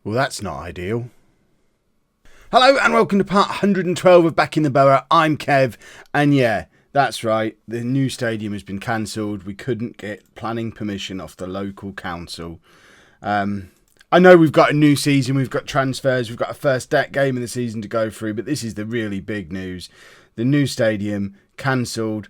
Well, that's not ideal. Hello and welcome to part 112 of Backing the Boro. I'm Kev, and yeah, that's right, the new stadium has been cancelled. We couldn't get planning permission off the local council. I know we've got a new season, we've got transfers, we've got a first debt game of the season to go through, but this is the really big news. The new stadium cancelled,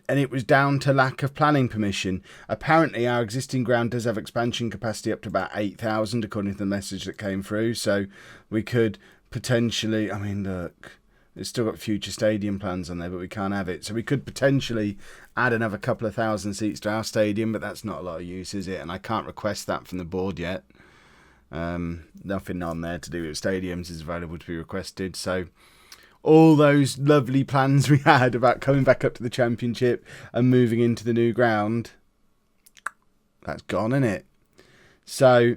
and it was down to lack of planning permission. Apparently our existing ground does have expansion capacity up to about 8,000 according to the message that came through, so we could potentially, look, it's still got future stadium plans on there, but we can't have it, so we could potentially add another couple of thousand seats to our stadium, but that's not a lot of use, is it? And I can't request that from the board yet. Nothing on there to do with stadiums is available to be requested, so all those lovely plans we had about coming back up to the Championship and moving into the new ground, that's gone, isn't it? So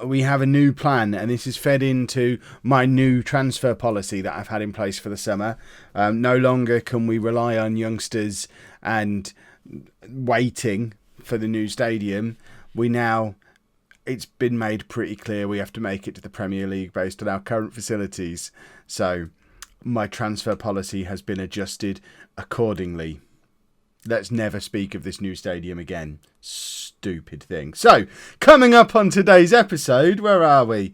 we have a new plan, and this is fed into my new transfer policy that I've had in place for the summer. No longer can we rely on youngsters and waiting for the new stadium. It's been made pretty clear we have to make it to the Premier League based on our current facilities. So my transfer policy has been adjusted accordingly. Let's never speak of this new stadium again. Stupid thing. So, coming up on today's episode, where are we?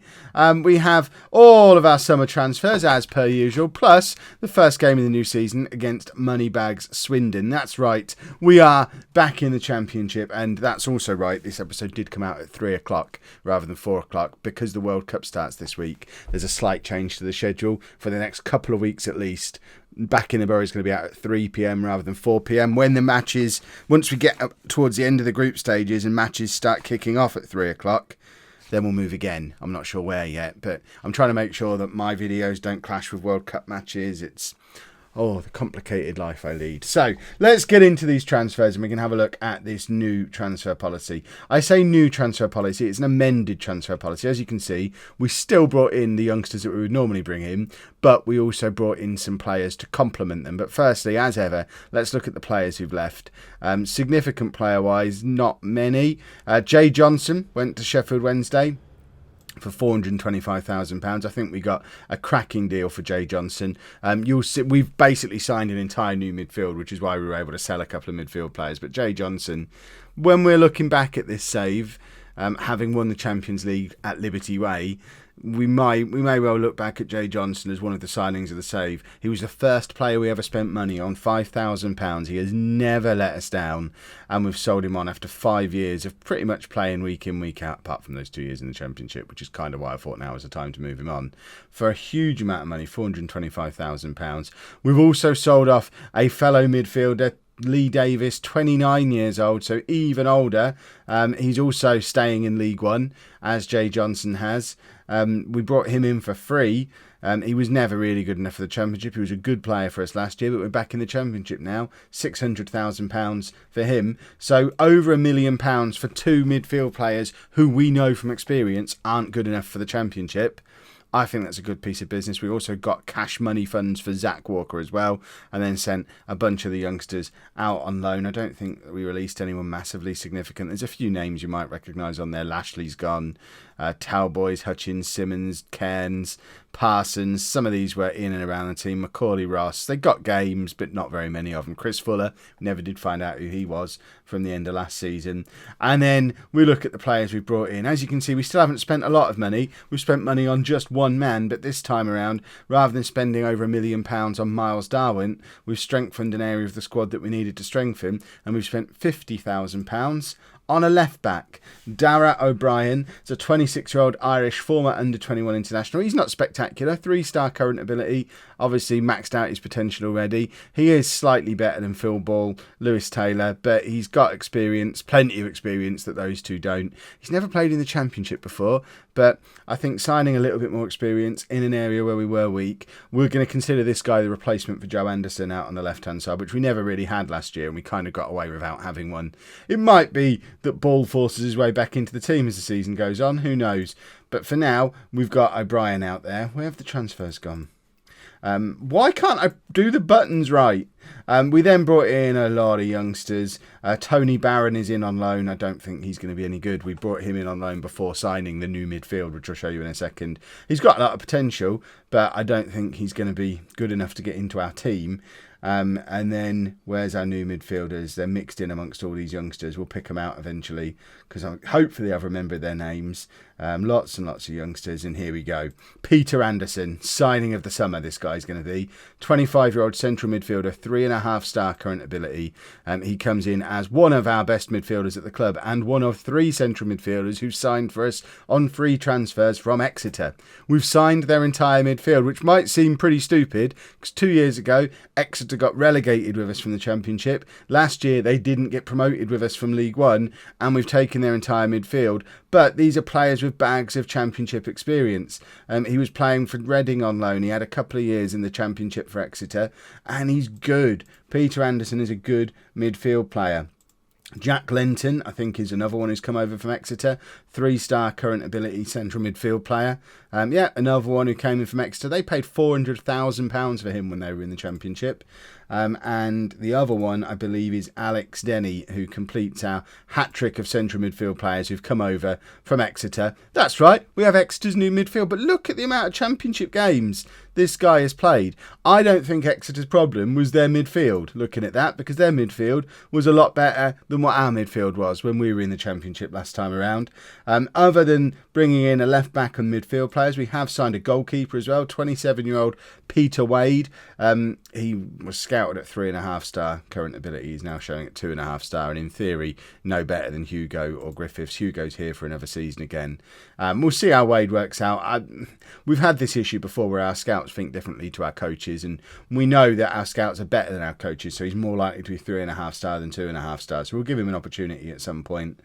We have all of our summer transfers as per usual, plus the first game of the new season against Moneybags Swindon. That's right, we are back in the Championship, and that's also right, this episode did come out at 3 o'clock rather than 4 o'clock because the World Cup starts this week. There's a slight change to the schedule for the next couple of weeks at least. Backing the Boro is going to be out at 3 p.m. rather than 4 p.m. when the matches, once we get up towards the end of the group stages and matches start kicking off at 3 o'clock, then we'll move again. I'm not sure where yet, but I'm trying to make sure that my videos don't clash with World Cup matches. It's the complicated life I lead. So let's get into these transfers and we can have a look at this new transfer policy. I say new transfer policy, it's an amended transfer policy. As you can see, we still brought in the youngsters that we would normally bring in, but we also brought in some players to complement them. But firstly, as ever, let's look at the players who've left. Significant player-wise, not many. Jay Johnson went to Sheffield Wednesday for £425,000. I think we got a cracking deal for Jay Johnson. You'll see we've basically signed an entire new midfield, which is why we were able to sell a couple of midfield players. But Jay Johnson, when we're looking back at this save, having won the Champions League at Liberty Way, we may well look back at Jay Johnson as one of the signings of the save. He was the first player we ever spent money on, £5,000. He has never let us down, and we've sold him on after 5 years of pretty much playing week in, week out, apart from those 2 years in the Championship, which is kind of why I thought now was the time to move him on. For a huge amount of money, £425,000. We've also sold off a fellow midfielder, Lee Davis, 29 years old, so even older. He's also staying in League One, as Jay Johnson has. We brought him in for free. He was never really good enough for the Championship. He was a good player for us last year, but we're back in the Championship now. £600,000 for him. So over £1 million for two midfield players who we know from experience aren't good enough for the Championship. I think that's a good piece of business. We also got cash money funds for Zach Walker as well, and then sent a bunch of the youngsters out on loan. I don't think that we released anyone massively significant. There's a few names you might recognise on there. Lashley's gone, Talboys, Hutchins, Simmons, Cairns, Parsons. Some of these were in and around the team. Macaulay Ross. They got games, but not very many of them. Chris Fuller, never did find out who he was from the end of last season. And then we look at the players we brought in. As you can see, we still haven't spent a lot of money. We've spent money on just one man, but this time around, rather than spending over £1 million on Miles Darwin, we've strengthened an area of the squad that we needed to strengthen, and we've spent £50,000 on a left back. Dara O'Brien is a 26-year-old Irish former under-21 international. He's not spectacular, 3-star current ability, obviously maxed out his potential already. He is slightly better than Phil Ball, Lewis Taylor, but he's got experience, plenty of experience that those two don't. He's never played in the Championship before, but I think signing a little bit more experience in an area where we were weak, we're going to consider this guy the replacement for Joe Anderson out on the left-hand side, which we never really had last year, and we kind of got away without having one. It might be that Ball forces his way back into the team as the season goes on, who knows. But for now, we've got O'Brien out there. Where have the transfers gone? Why can't I do the buttons right? We then brought in a lot of youngsters. Tony Barron is in on loan. I don't think he's going to be any good. We brought him in on loan before signing the new midfield, which I'll show you in a second. He's got a lot of potential, but I don't think he's going to be good enough to get into our team. And then where's our new midfielders? They're mixed in amongst all these youngsters. We'll pick them out eventually because hopefully I've remembered their names. Lots and lots of youngsters, and here we go. Peter Anderson, signing of the summer. This guy's going to be 25-year-old central midfielder, 3.5-star current ability. He comes in as one of our best midfielders at the club and one of 3 central midfielders who signed for us on free transfers from Exeter. We've signed their entire midfield, which might seem pretty stupid because 2 years ago Exeter got relegated with us from the Championship. Last year they didn't get promoted with us from League One, and we've taken their entire midfield. But these are players with bags of Championship experience. He was playing for Reading on loan. He had a couple of years in the Championship for Exeter, and he's good. Peter Anderson is a good midfield player. Jack Lenton, I think, is another one who's come over from Exeter. 3-star current ability central midfield player. Another one who came in from Exeter. They paid £400,000 for him when they were in the Championship. And the other one, I believe, is Alex Denny, who completes our hat-trick of central midfield players who've come over from Exeter. That's right, we have Exeter's new midfield, but look at the amount of Championship games this guy has played. I don't think Exeter's problem was their midfield, looking at that, because their midfield was a lot better than what our midfield was when we were in the Championship last time around. Other than bringing in a left-back and midfield players, we have signed a goalkeeper as well, 27-year-old Peter Wade. He was scouted at 3.5-star current ability. He's now showing at 2.5-star, and in theory, no better than Hugo or Griffiths. Hugo's here for another season again. We'll see how Wade works out. We've had this issue before where our scouts think differently to our coaches, and we know that our scouts are better than our coaches, so he's more likely to be 3.5-star than 2.5-star. So we'll give him an opportunity at some point.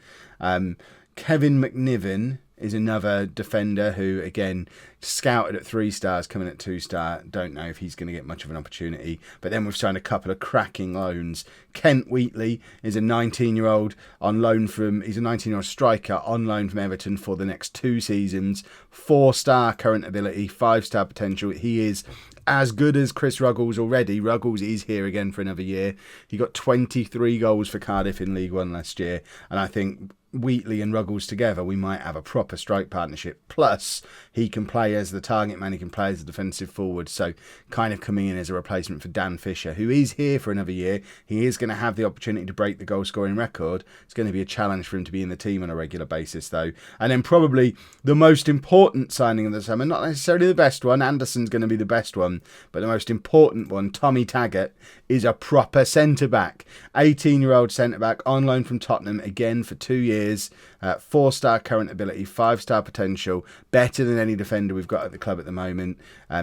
Kevin McNiven is another defender who, again, scouted at 3 stars, coming at 2-star. Don't know if he's going to get much of an opportunity. But then we've signed a couple of cracking loans. Kent Wheatley is a 19-year-old on loan from. He's a 19-year-old striker on loan from Everton for the next 2 seasons. 4-star current ability, 5-star potential. He is as good as Chris Ruggles already. Ruggles is here again for another year. He got 23 goals for Cardiff in League One last year, and I think Wheatley and Ruggles together, we might have a proper strike partnership. Plus, he can play as the target man, he can play as a defensive forward, so kind of coming in as a replacement for Dan Fisher, who is here for another year. He is going to have the opportunity to break the goal scoring record. It's going to be a challenge for him to be in the team on a regular basis, though. And then probably the most important signing of the summer, not necessarily the best one, Anderson's going to be the best one, but the most important one, Tommy Taggart, is a proper centre-back. 18-year-old centre-back on loan from Tottenham, again for 2 years. 4-star current ability, 5-star potential, better than any defender we've got at the club at the moment.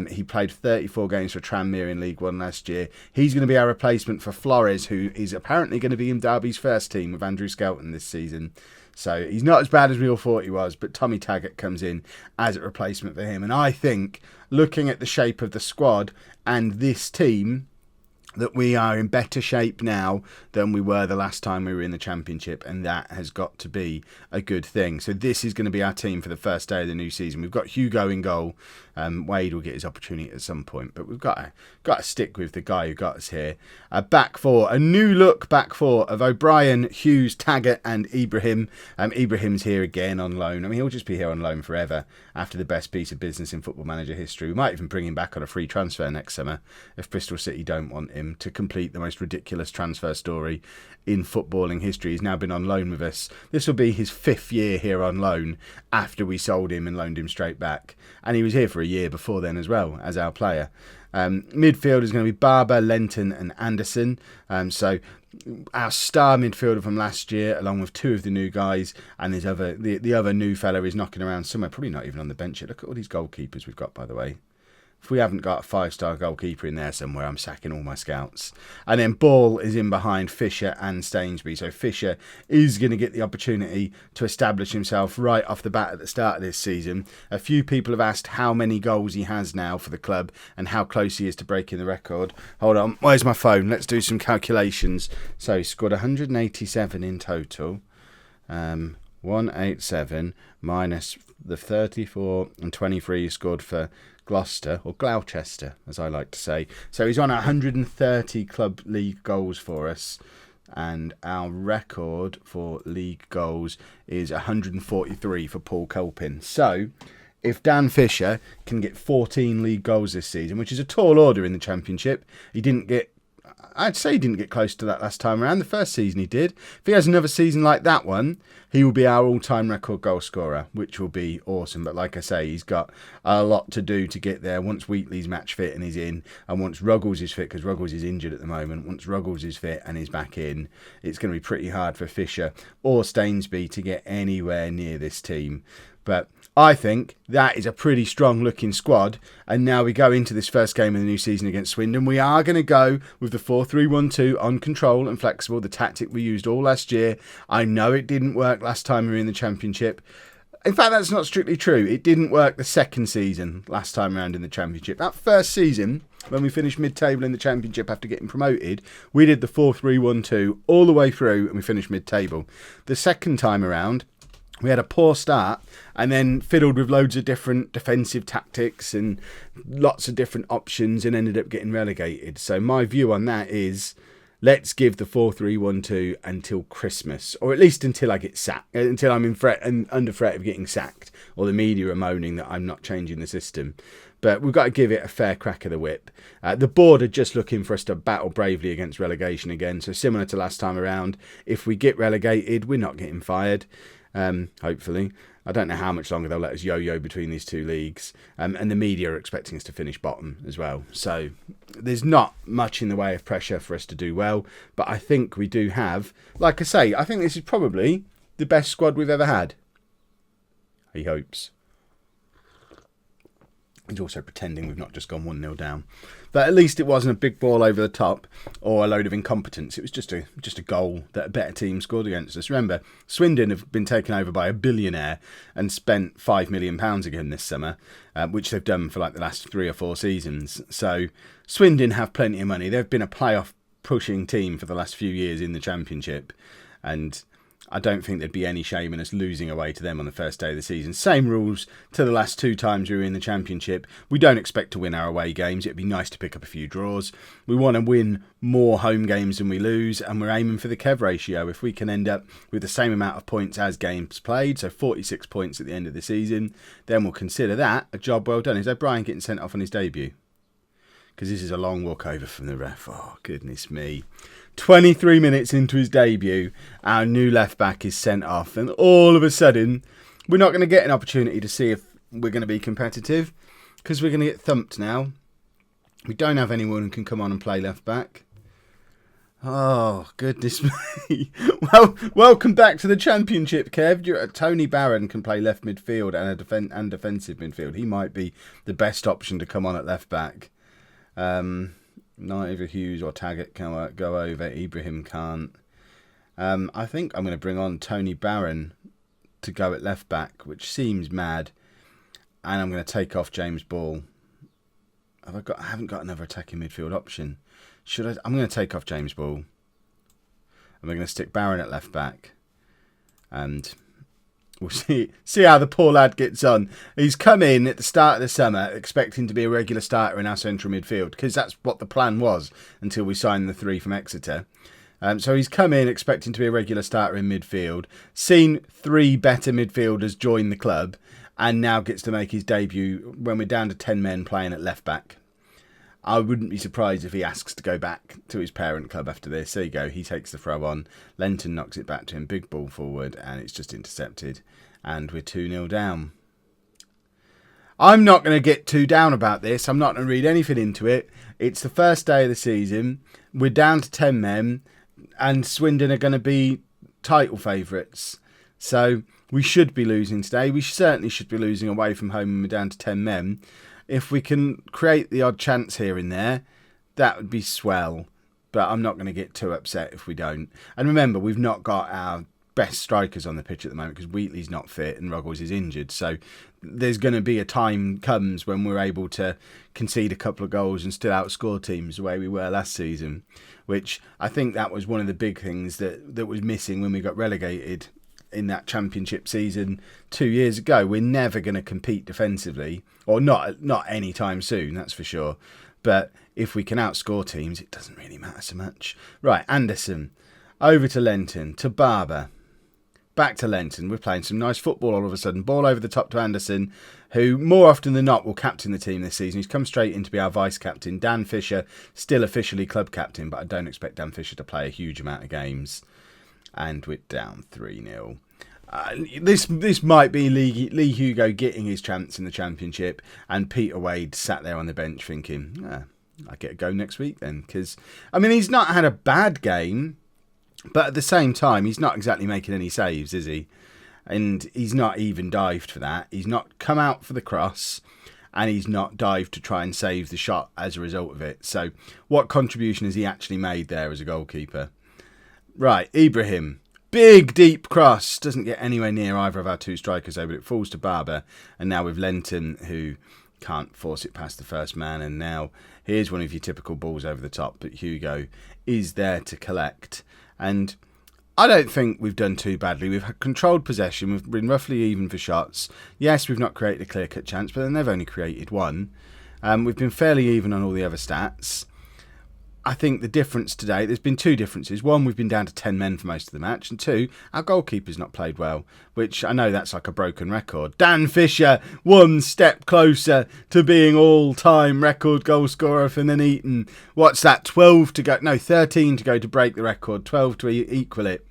He played 34 games for Tranmere in League One last year. He's going to be our replacement for Flores, who is apparently going to be in Derby's first team with Andrew Skelton this season. So he's not as bad as we all thought he was, but Tommy Taggart comes in as a replacement for him. And I think, looking at the shape of the squad and this team, that we are in better shape now than we were the last time we were in the Championship, and that has got to be a good thing. So this is going to be our team for the first day of the new season. We've got Hugo in goal. Wade will get his opportunity at some point, but we've got to stick with the guy who got us here. Back four, a new look back four of O'Brien, Hughes, Taggart and Ibrahim. Ibrahim's here again on loan. I mean, he'll just be here on loan forever after the best piece of business in Football Manager history. We might even bring him back on a free transfer next summer if Bristol City don't want him, to complete the most ridiculous transfer story in footballing history. He's now been on loan with us. This will be his 5th year here on loan after we sold him and loaned him straight back. And he was here for a year before then as well as our player. Midfield is going to be Barber, Lenton and Anderson. So our star midfielder from last year, along with 2 of the new guys, and the other new fella is knocking around somewhere, probably not even on the bench yet. Look at all these goalkeepers we've got, by the way. If we haven't got a 5-star goalkeeper in there somewhere, I'm sacking all my scouts. And then Ball is in behind Fisher and Stainsbury. So Fisher is going to get the opportunity to establish himself right off the bat at the start of this season. A few people have asked how many goals he has now for the club and how close he is to breaking the record. Hold on, where's my phone? Let's do some calculations. So he scored 187 in total. 187 minus the 34 and 23 he scored for Gloucester, or Gloucester, as I like to say. So he's on 130 club league goals for us. And our record for league goals is 143 for Paul Culpin. So if Dan Fisher can get 14 league goals this season, which is a tall order in the Championship, I'd say he didn't get close to that last time around. The first season he did. If he has another season like that one, he will be our all-time record goal scorer, which will be awesome. But like I say, he's got a lot to do to get there. Once Wheatley's match fit and he's in, and once Ruggles is fit, because Ruggles is injured at the moment, once Ruggles is fit and he's back in, it's going to be pretty hard for Fisher or Stainsby to get anywhere near this team. But I think that is a pretty strong looking squad. And now we go into this first game of the new season against Swindon. We are going to go with the 4-3-1-2 on control and flexible, the tactic we used all last year. I know it didn't work last time we were in the Championship. In fact, that's not strictly true. It didn't work the second season last time around in the Championship. That first season, when we finished mid-table in the Championship after getting promoted, we did the 4-3-1-2 all the way through and we finished mid-table. The second time around, we had a poor start and then fiddled with loads of different defensive tactics and lots of different options and ended up getting relegated. So my view on that is, let's give the 4-3-1-2 until Christmas, or at least until I get sacked, until I'm under threat of getting sacked, or the media are moaning that I'm not changing the system. But we've got to give it a fair crack of the whip. The board are just looking for us to battle bravely against relegation again. So similar to last time around, if we get relegated, we're not getting fired. Hopefully. I don't know how much longer they'll let us yo-yo between these two leagues, and the media are expecting us to finish bottom as well, so there's not much in the way of pressure for us to do well, but I think we do have, like I say, I think this is probably the best squad we've ever had. He hopes. He's also pretending we've not just gone 1-0 down. But at least it wasn't a big ball over the top or a load of incompetence. It was just a goal that a better team scored against us. Remember, Swindon have been taken over by a billionaire and spent £5 million again this summer, which they've done for like the last 3 or 4 seasons. So Swindon have plenty of money. They've been a playoff pushing team for the last few years in the Championship, and I don't think there'd be any shame in us losing away to them on the first day of the season. Same rules to the last 2 times we were in the Championship. We don't expect to win our away games. It'd be nice to pick up a few draws. We want to win more home games than we lose, and we're aiming for the Kev ratio. If we can end up with the same amount of points as games played, so 46 points at the end of the season, then we'll consider that a job well done. Is O'Brien getting sent off on his debut? Because this is a long walk over from the ref. Oh, goodness me. 23 minutes into his debut, our new left-back is sent off. And all of a sudden, we're not going to get an opportunity to see if we're going to be competitive, because we're going to get thumped now. We don't have anyone who can come on and play left-back. Oh, goodness me. Well, welcome back to the Championship, Kev. Tony Barron can play left midfield and defensive midfield. He might be the best option to come on at left-back. Neither Hughes or Taggart can go over. Ibrahim can't. I think I'm going to bring on Tony Barron to go at left back, which seems mad. And I'm going to take off James Ball. I haven't got another attacking midfield option. Should I? I'm going to take off James Ball. And we're going to stick Barron at left back. And we'll see how the poor lad gets on. He's come in at the start of the summer expecting to be a regular starter in our central midfield, because that's what the plan was until we signed the 3 from Exeter. So he's come in expecting to be a regular starter in midfield, seen 3 better midfielders join the club, and now gets to make his debut when we're down to 10 men playing at left back. I wouldn't be surprised if he asks to go back to his parent club after this. There you go. He takes the throw on. Lenton knocks it back to him. Big ball forward, and it's just intercepted. And we're 2-0 down. I'm not going to get too down about this. I'm not going to read anything into it. It's the first day of the season. We're down to 10 men, and Swindon are going to be title favourites. So we should be losing today. We certainly should be losing away from home when we're down to 10 men. If we can create the odd chance here and there, that would be swell. But I'm not going to get too upset if we don't. And remember, we've not got our best strikers on the pitch at the moment, because Wheatley's not fit and Ruggles is injured. So there's going to be a time comes when we're able to concede a couple of goals and still outscore teams the way we were last season, which I think that was one of the big things that was missing when we got relegated. in that championship season 2 years ago. We're never going to compete defensively, or not anytime soon, that's for sure. But if we can outscore teams, it doesn't really matter so much. Right, Anderson, over to Lenton, to Barber. Back to Lenton. We're playing some nice football all of a sudden. Ball over the top to Anderson, who more often than not will captain the team this season. He's come straight in to be our vice-captain. Dan Fisher, still officially club captain, but I don't expect Dan Fisher to play a huge amount of games. And we're down 3-0. This might be Lee Hugo getting his chance in the championship, and Peter Wade sat there on the bench thinking, I get a go next week then. Because, I mean, he's not had a bad game, but at the same time, he's not exactly making any saves, is he? And he's not even dived for that. He's not come out for the cross, and he's not dived to try and save the shot as a result of it. So what contribution has he actually made there as a goalkeeper? Right, Ibrahim. Big, deep cross. Doesn't get anywhere near either of our two strikers, though, but it falls to Barber. And now with Lenton, who can't force it past the first man. And now here's one of your typical balls over the top, but Hugo is there to collect. And I don't think we've done too badly. We've had controlled possession. We've been roughly even for shots. Yes, we've not created a clear-cut chance, but then they've only created one. We've been fairly even on all the other stats. I think the difference today, there's been two differences. One, we've been down to 10 men for most of the match. And two, our goalkeeper's not played well, which I know that's like a broken record. Dan Fisher, one step closer to being all-time record goal scorer for Nuneaton. What's that, 12 to go? No, 13 to go to break the record, 12 to equal it.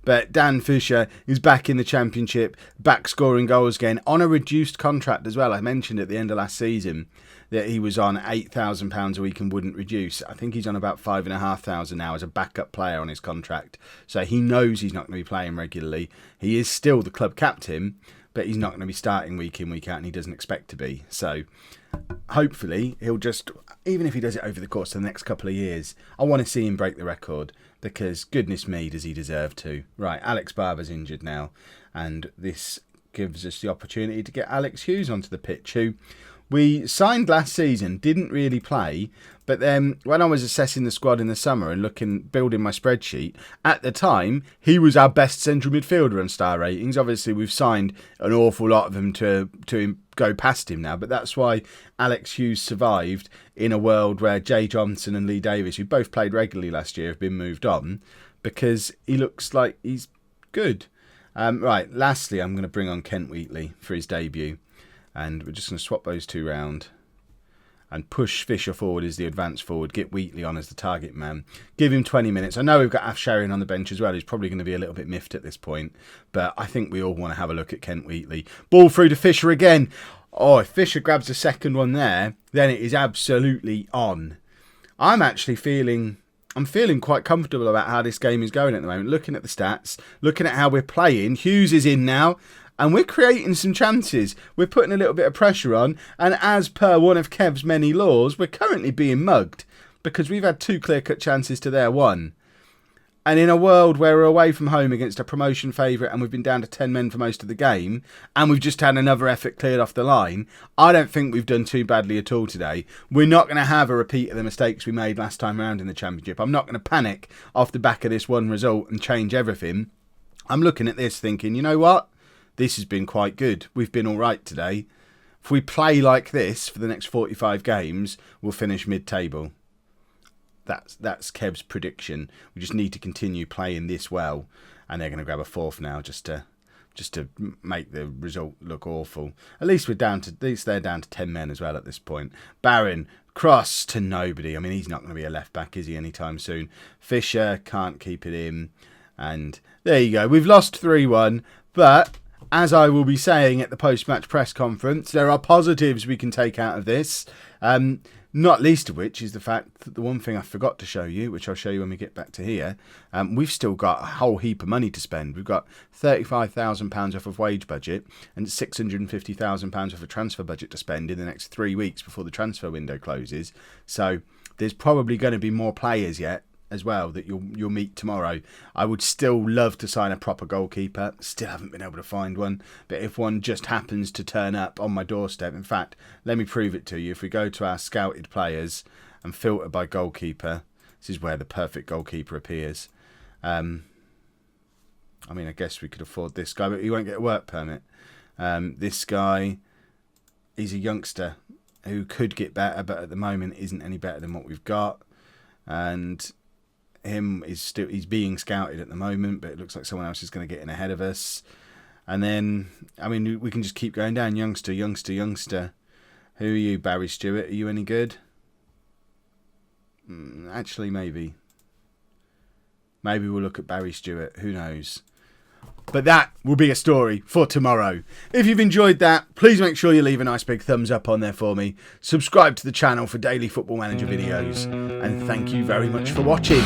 But Dan Fisher is back in the championship, back scoring goals again, on a reduced contract as well. I mentioned at the end of last season that he was on £8,000 a week and wouldn't reduce. I think he's on about £5,500 now as a backup player on his contract. So he knows he's not going to be playing regularly. He is still the club captain, but he's not going to be starting week in, week out, and he doesn't expect to be. So hopefully he'll just, even if he does it over the course of the next couple of years, I want to see him break the record, because goodness me, does he deserve to. Right, Alex Barber's injured now, and this gives us the opportunity to get Alex Hughes onto the pitch, who we signed last season, didn't really play, but then when I was assessing the squad in the summer and building my spreadsheet, at the time, he was our best central midfielder on star ratings. Obviously, we've signed an awful lot of them to go past him now, but that's why Alex Hughes survived in a world where Jay Johnson and Lee Davis, who both played regularly last year, have been moved on, because he looks like he's good. Right, lastly, I'm going to bring on Kent Wheatley for his debut. And we're just going to swap those two round and push Fisher forward as the advance forward. Get Wheatley on as the target man. Give him 20 minutes. I know we've got Afsharian on the bench as well. He's probably going to be a little bit miffed at this point. But I think we all want to have a look at Kent Wheatley. Ball through to Fisher again. Oh, if Fisher grabs a second one there, then it is absolutely on. I'm feeling quite comfortable about how this game is going at the moment. Looking at the stats, looking at how we're playing. Hughes is in now. And we're creating some chances. We're putting a little bit of pressure on. And as per one of Kev's many laws, we're currently being mugged, because we've had two clear-cut chances to their one. And in a world where we're away from home against a promotion favourite and we've been down to 10 men for most of the game, and we've just had another effort cleared off the line, I don't think we've done too badly at all today. We're not going to have a repeat of the mistakes we made last time round in the championship. I'm not going to panic off the back of this one result and change everything. I'm looking at this thinking, you know what? This has been quite good. We've been all right today. If we play like this for the next 45 games, we'll finish mid-table. That's Kev's prediction. We just need to continue playing this well, and they're going to grab a fourth now just to make the result look awful. At least they're down to 10 men as well at this point. Barron, cross to nobody. I mean, he's not going to be a left back, is he, anytime soon? Fisher can't keep it in, and there you go. We've lost 3-1, but as I will be saying at the post-match press conference, there are positives we can take out of this. Not least of which is the fact that the one thing I forgot to show you, which I'll show you when we get back to here, we've still got a whole heap of money to spend. We've got £35,000 off of wage budget and £650,000 off of transfer budget to spend in the next 3 weeks before the transfer window closes. So there's probably going to be more players yet as well that you'll meet tomorrow. I would still love to sign a proper goalkeeper. Still haven't been able to find one, but if one just happens to turn up on my doorstep, in fact, let me prove it to you. If we go to our scouted players and filter by goalkeeper, this is where the perfect goalkeeper appears. I mean, I guess we could afford this guy, but he won't get a work permit. This guy, he's a youngster who could get better, but at the moment isn't any better than what we've got. And he's being scouted at the moment, but it looks like someone else is going to get in ahead of us. And then, I mean, we can just keep going down. Youngster. Who are you, Barry Stewart? Are you any good? Actually, maybe. Maybe we'll look at Barry Stewart. Who knows? But that will be a story for tomorrow. If you've enjoyed that, please make sure you leave a nice big thumbs up on there for me. Subscribe to the channel for daily Football Manager videos. And thank you very much for watching.